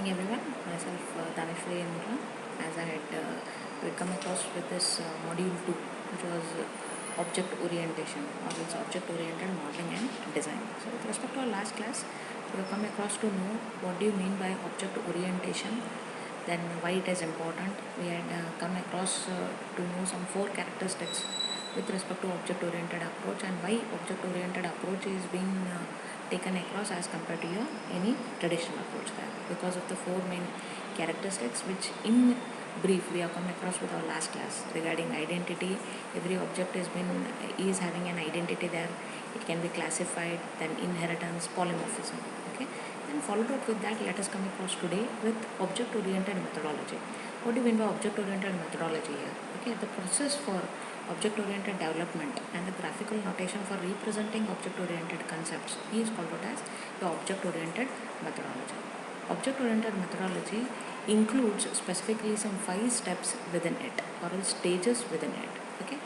morning everyone, myself Daneshwari Indra. As I had come across with this module 2, which was object orientation or it's object oriented modeling and design. So with respect to our last class, we have come across to know what do you mean by object orientation, then why it is important. We had come across to know some 4 characteristics with respect to object oriented approach and why object oriented approach is being taken across as compared to your any traditional approach there, because of the 4 main characteristics which in brief we have come across with our last class regarding identity. Every object is having an identity there. It can be classified, then inheritance, polymorphism. Okay, then followed up with that, let us come across today with object oriented methodology. What do you mean by object oriented methodology here? Okay, the process for object oriented development and the graphical notation for representing object oriented concepts is called out as the object oriented methodology. Object oriented methodology includes specifically some 5 steps within it or stages within it. Okay,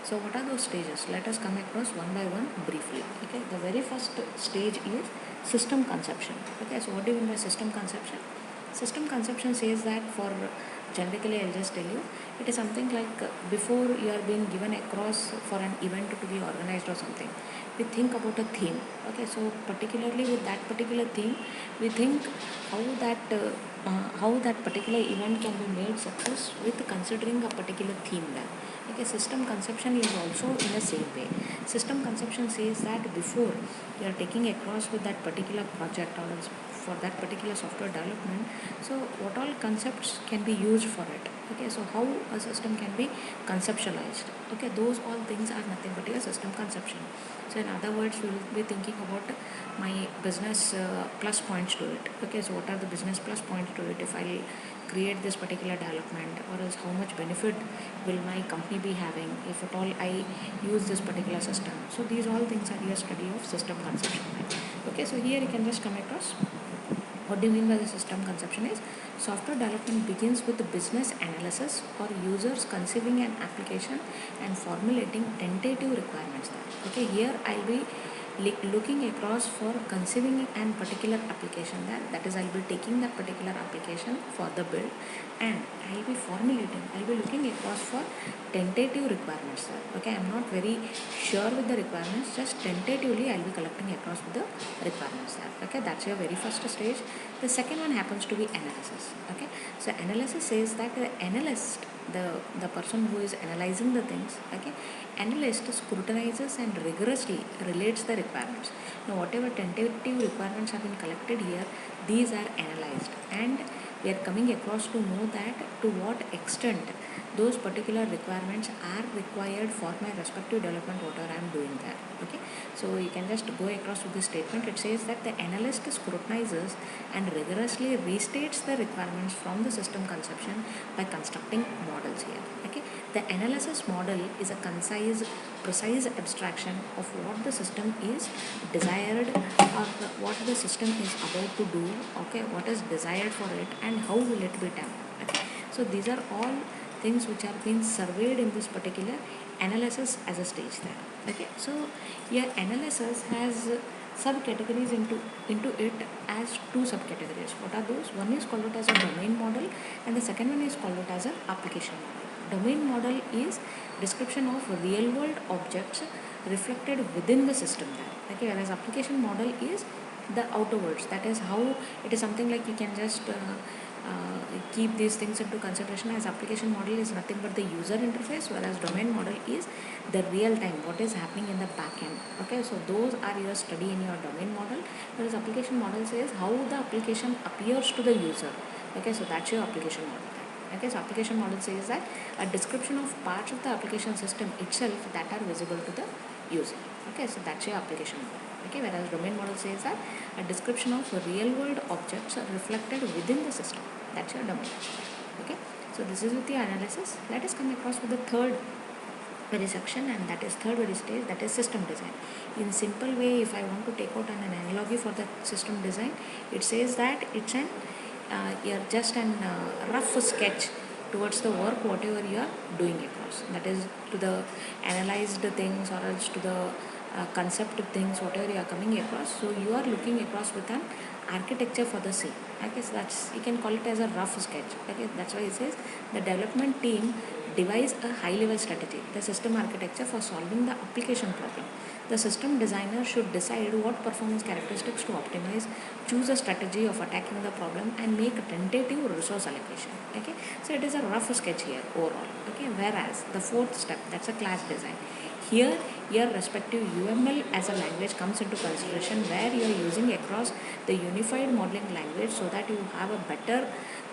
so what are those stages? Let us come across one by one briefly. Okay, the very first stage is system conception. Okay, so what do you mean by system conception? System conception says that for generically I'll just tell you, it is something like before you are being given across for an event to be organized or something, we think about a theme. Okay, so particularly with that particular theme, we think how that particular event can be made success with considering a particular theme there. Okay, system conception is also in the same way. System conception says that before you are taking across with that particular project or for that particular software development, so what all concepts can be used for it. Okay, so how a system can be conceptualized. Okay, those all things are nothing but a system conception. So in other words, we will be thinking about my business plus points to it. Okay, so what are the business plus points to it if I create this particular development, or else how much benefit will my company be having if at all I use this particular system. So these all things are your study of system conception. Okay, so here you can just come across what do you mean by the system conception is software development begins with the business analysis or users conceiving an application and formulating tentative requirements there. Okay, here I'll be looking across for conceiving an particular application there, that is I'll be taking that particular application for the build and I'll be looking across for tentative requirements there. Okay, I'm not very sure with the requirements, just tentatively I'll be collecting across with the requirements there. Okay, that's your very first stage. The second one happens to be analysis. Okay, so analysis says that the analyst, the person who is analyzing the things, okay, analyst scrutinizes and rigorously relates the requirements. Now whatever tentative requirements have been collected here, these are analyzed and we are coming across to know that to what extent those particular requirements are required for my respective development, whatever I am doing there. Okay, so you can just go across to this statement. It says that the analyst scrutinizes and rigorously restates the requirements from the system conception by constructing models here. Okay, the analysis model is a concise, precise abstraction of what the system is desired or what the system is about to do. Okay, what is desired for it and how will it be done. Okay, so these are all things which are being surveyed in this particular analysis as a stage there. Okay, so your analysis has subcategories into it as 2 subcategories. What are those? One is called out as a domain model and the second one is called out as an application model. Domain model is description of real world objects reflected within the system there. Okay, whereas application model is the outer worlds, that is how it is something like you can just keep these things into consideration, as application model is nothing but the user interface, whereas domain model is the real time what is happening in the back end. Okay, so those are your study in your domain model, whereas application model says how the application appears to the user. Okay, so that's your application model. Okay, so application model says that a description of parts of the application system itself that are visible to the user. Okay, so that's your application model. Okay, whereas domain model says that a description of real world objects are reflected within the system. That's your domain. Okay, so this is with the analysis. Let us come across with the third very section, and that is third very stage, that is system design. In simple way, if I want to take out an analogy for the system design, it says that it's an just an rough sketch towards the work whatever you are doing across, that is to the analyzed things or else to the concept things whatever you are coming across. So you are looking across with an architecture for the same. Okay, so that's, you can call it as a rough sketch. Okay, that's why it says the development team devise a high level strategy, the system architecture for solving the application problem. The system designer should decide what performance characteristics to optimize, choose a strategy of attacking the problem, and make a tentative resource allocation. Okay, so it is a rough sketch here overall. Okay, whereas the fourth step, that's a class design. Here, your respective UML as a language comes into consideration, where you are using across the unified modeling language so that you have a better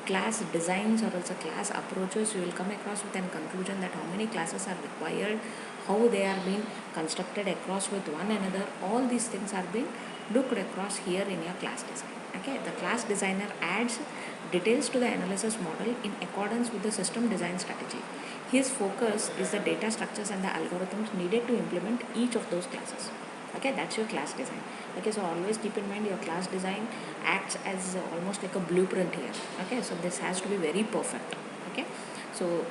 class designs or also class approaches. You will come across with a conclusion that how many classes are required, how they are being constructed across with one another. All these things are being looked across here in your class design. Okay, the class designer adds details to the analysis model in accordance with the system design strategy. His focus is the data structures and the algorithms needed to implement each of those classes. Okay, that's your class design. Okay, so always keep in mind your class design acts as almost like a blueprint here. Okay, so this has to be very perfect. Okay, so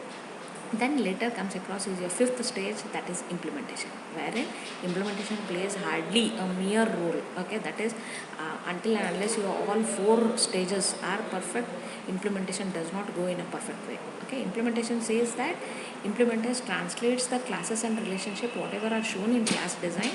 then later comes across is your fifth stage, that is implementation, wherein implementation plays hardly a mere role. Okay, that is until and unless your all four stages are perfect, implementation does not go in a perfect way. Okay, implementation says that implementers translates the classes and relationship whatever are shown in class design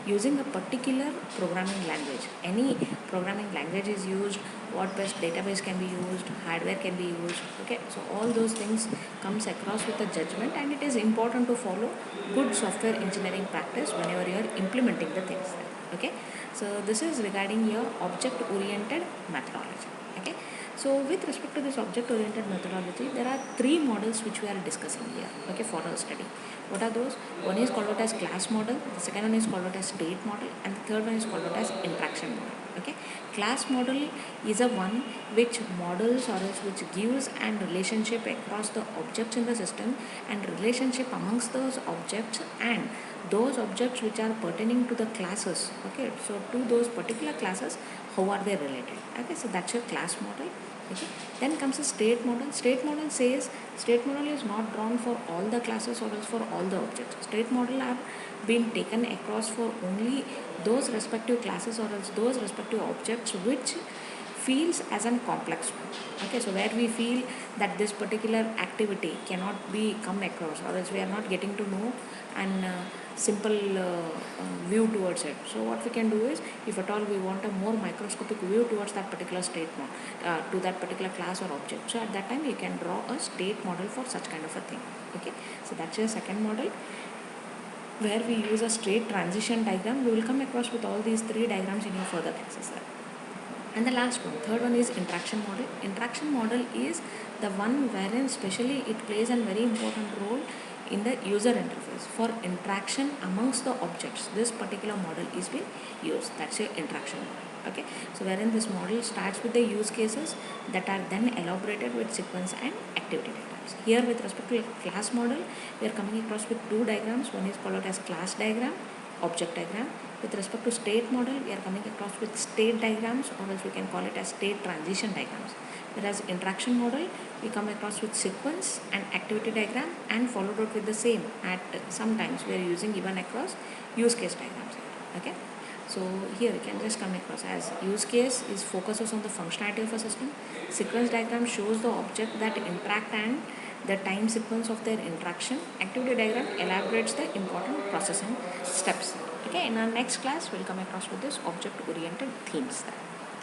using a particular programming language. Any programming language is used, what best database can be used, hardware can be used. Okay, so all those things comes across with a judgment, and it is important to follow good software engineering practice whenever you are implementing the things. Okay, so this is regarding your object oriented methodology. Okay, so with respect to this object oriented methodology, there are three models which we are discussing here. Okay, for our study. What are those? One is called out as class model, the second one is called out as state model, and the third one is called out as interaction model. Okay, class model is a one which models or else which gives an relationship across the objects in the system and relationship amongst those objects and those objects which are pertaining to the classes. Okay, so to those particular classes, how are they related? Okay, so that's your class model. Okay, then comes a state model. State model says state model is not drawn for all the classes or else for all the objects. State model are being taken across for only those respective classes or else those respective objects which feels as a complex one. Okay, so where we feel that this particular activity cannot be come across or else we are not getting to know and simple view towards it. So what we can do is, if at all we want a more microscopic view towards that particular state model, to that particular class or object, so at that time you can draw a state model for such kind of a thing. Okay, so that's your second model, where we use a straight transition diagram. We will come across with all these three diagrams in your further classes. And the last one, third one, is interaction model. Interaction model is the one wherein specially it plays a very important role in the user interface for interaction amongst the objects. This particular model is being used. That's your interaction model. Okay, so wherein this model starts with the use cases that are then elaborated with sequence and activity diagrams. Here with respect to class model, we are coming across with two diagrams. One is called as class diagram, object diagram. With respect to state model, we are coming across with state diagrams, or else we can call it as state transition diagrams. Whereas interaction model, we come across with sequence and activity diagram and followed out with the same. At sometimes we are using even across use case diagrams. Okay, so here we can just come across as use case is focuses on the functionality of a system. Sequence diagram shows the object that interact and the time sequence of their interaction. Activity diagram elaborates the important processing steps. Okay, in our next class we'll come across with this object oriented themes.